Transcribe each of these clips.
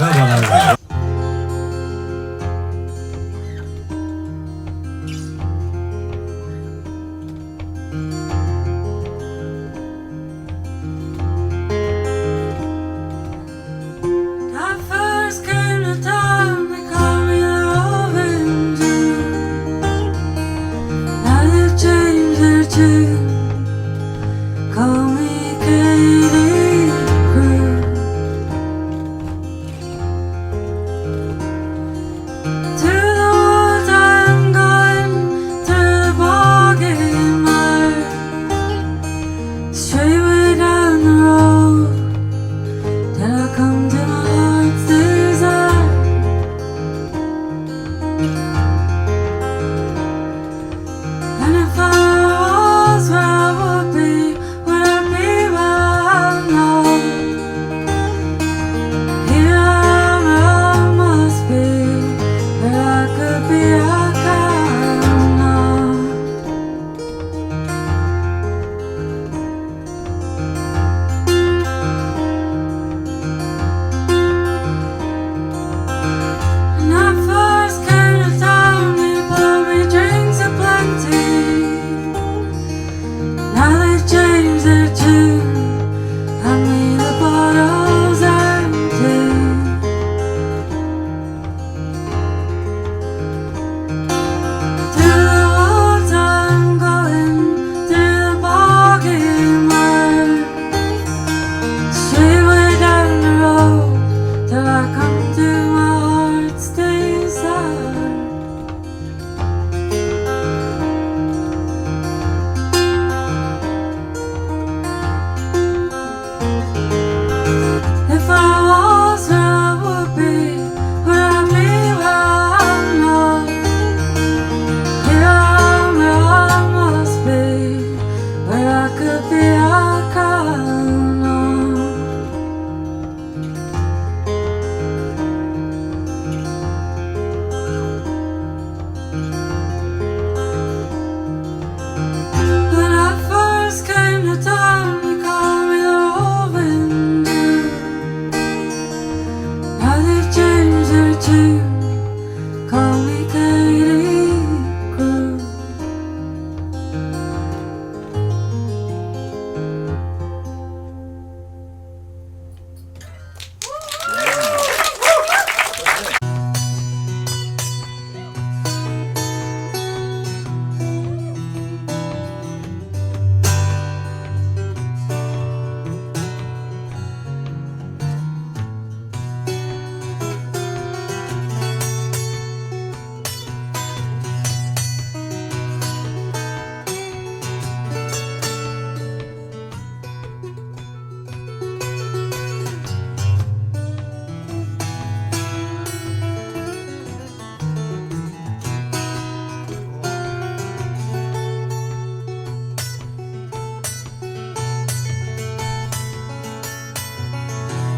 Well done, everybody.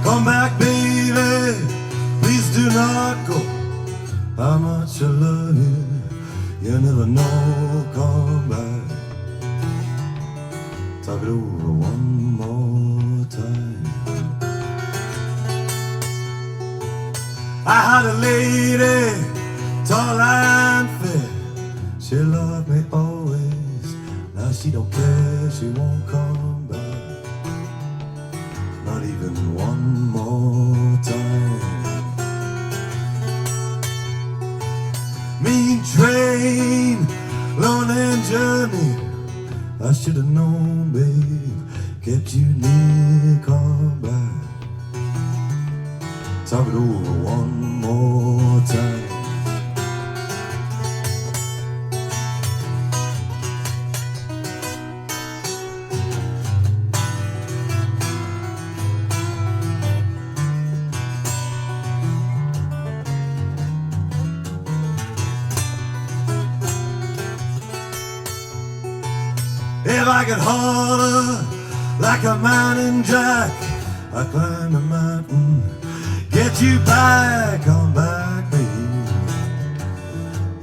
Come back, baby, please do not go. How much I love you, you never know. Come back, talk it over one more time. I had a lady, tall and fair. She loved me always, now she don't care, she won't come back. Not even one more time. Mean train, lonely journey. I should have known, babe, kept you near, come back. Talk it over one more time. If I could holler like a mountain jack, I'd climb a mountain, get you back, come back, babe,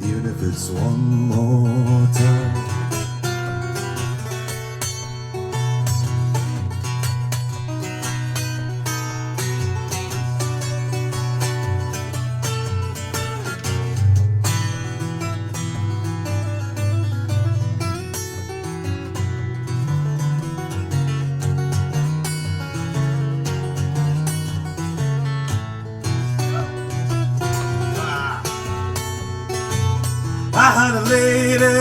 even if it's one more time. had a lady,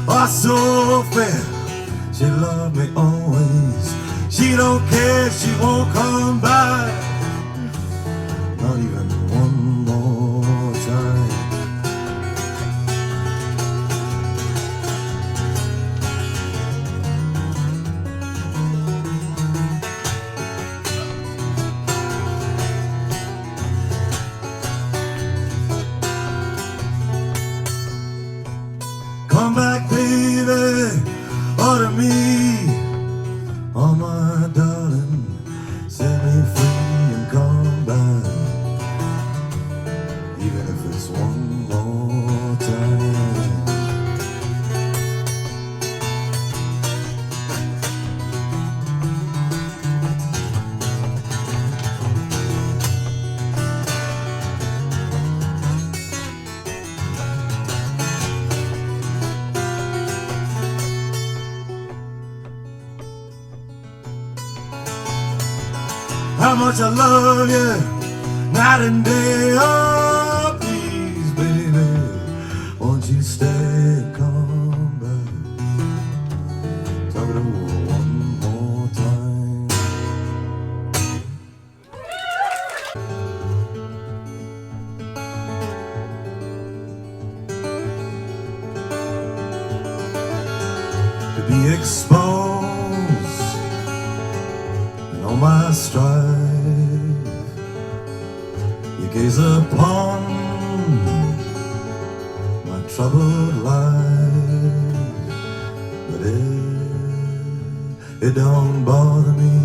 oh so fair. She loved me always. She don't care, she won't come back. Not even one more time. Come back, baby, or to me, oh my darling, set me free and come back, even if it's one more time. How much I love you, night and day. Oh, please, baby, won't you stay and come back? Talk it over one more time. To be exposed in all my strife, you gaze upon my troubled life, but it don't bother me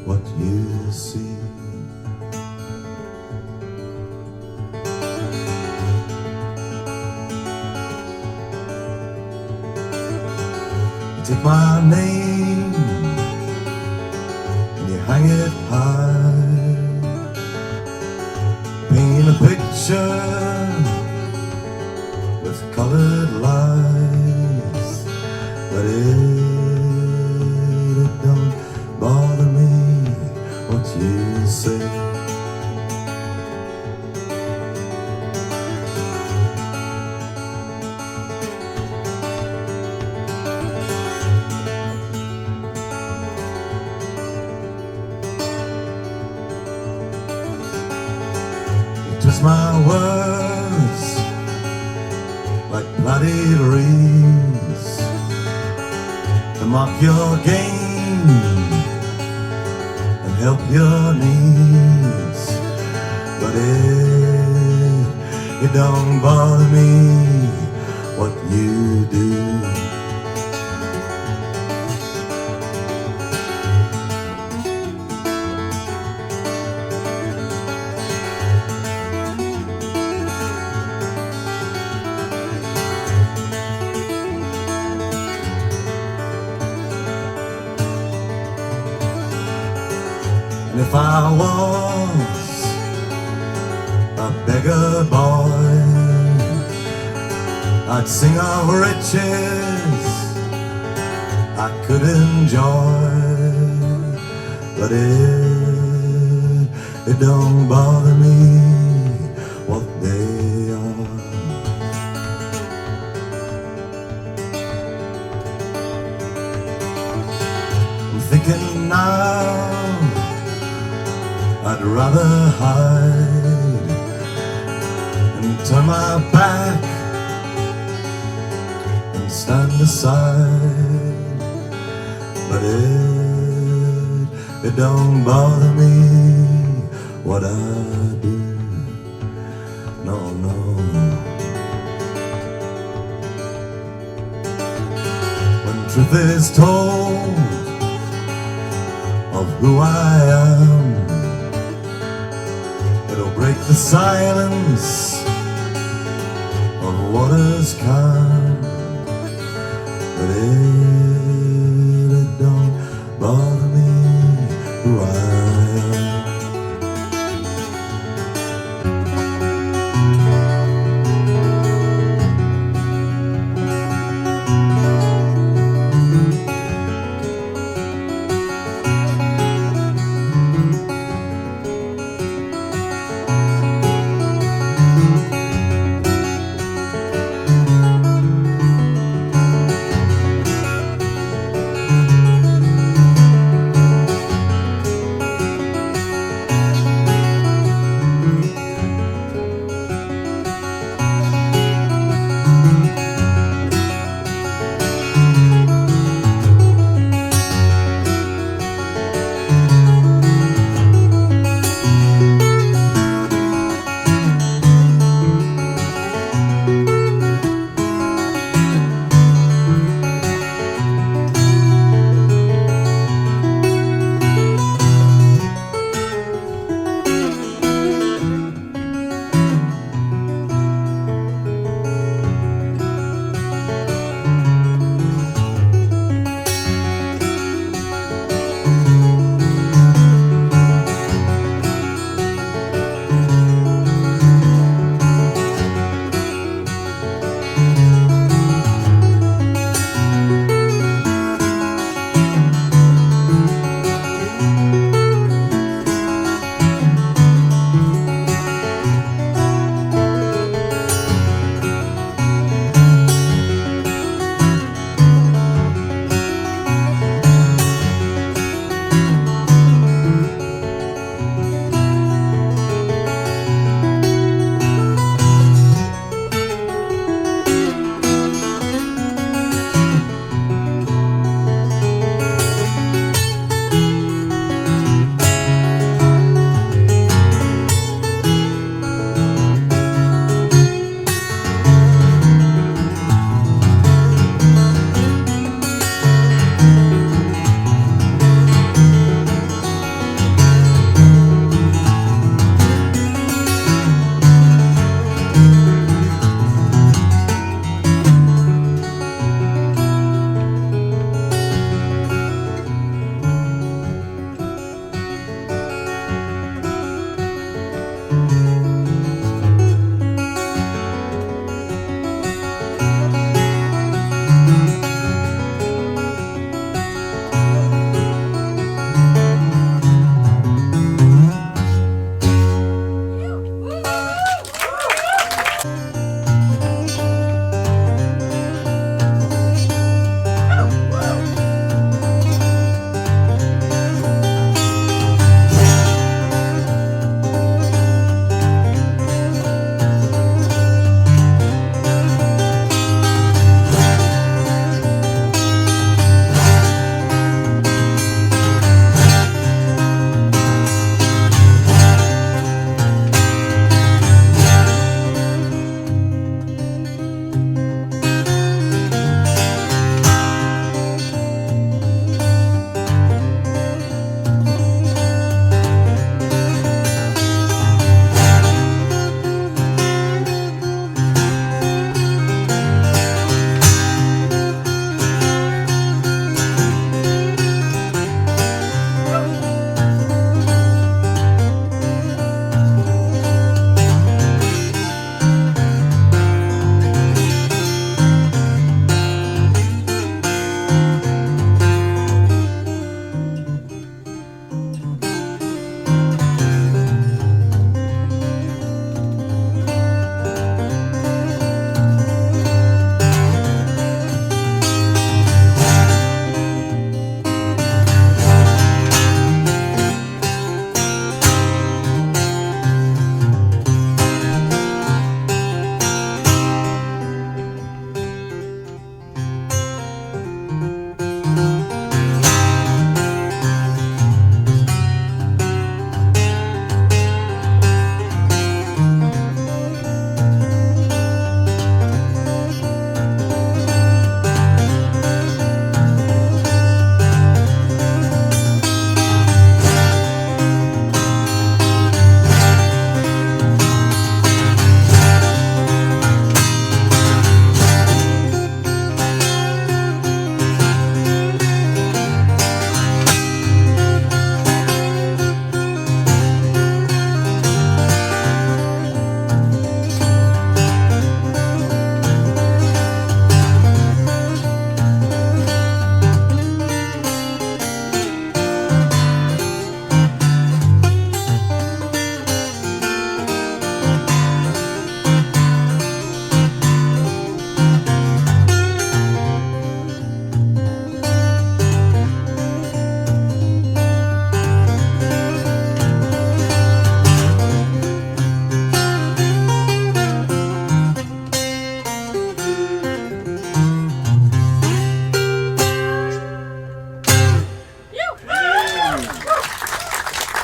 what you see. You take my name and you hang it high, paint a picture with colored lights, but it don't bother me what you say. Twist my words like plaited rings to mock your game and help your needs, but it don't bother me what you do. And if I was a beggar boy, I'd sing of riches I could enjoy, but it don't bother me what they are. I'm thinking now I'd rather hide and turn my back and stand aside, but it don't bother me what I do. No, no. When truth is told of who I am, it'll break the silence of waters calm, but it don't bother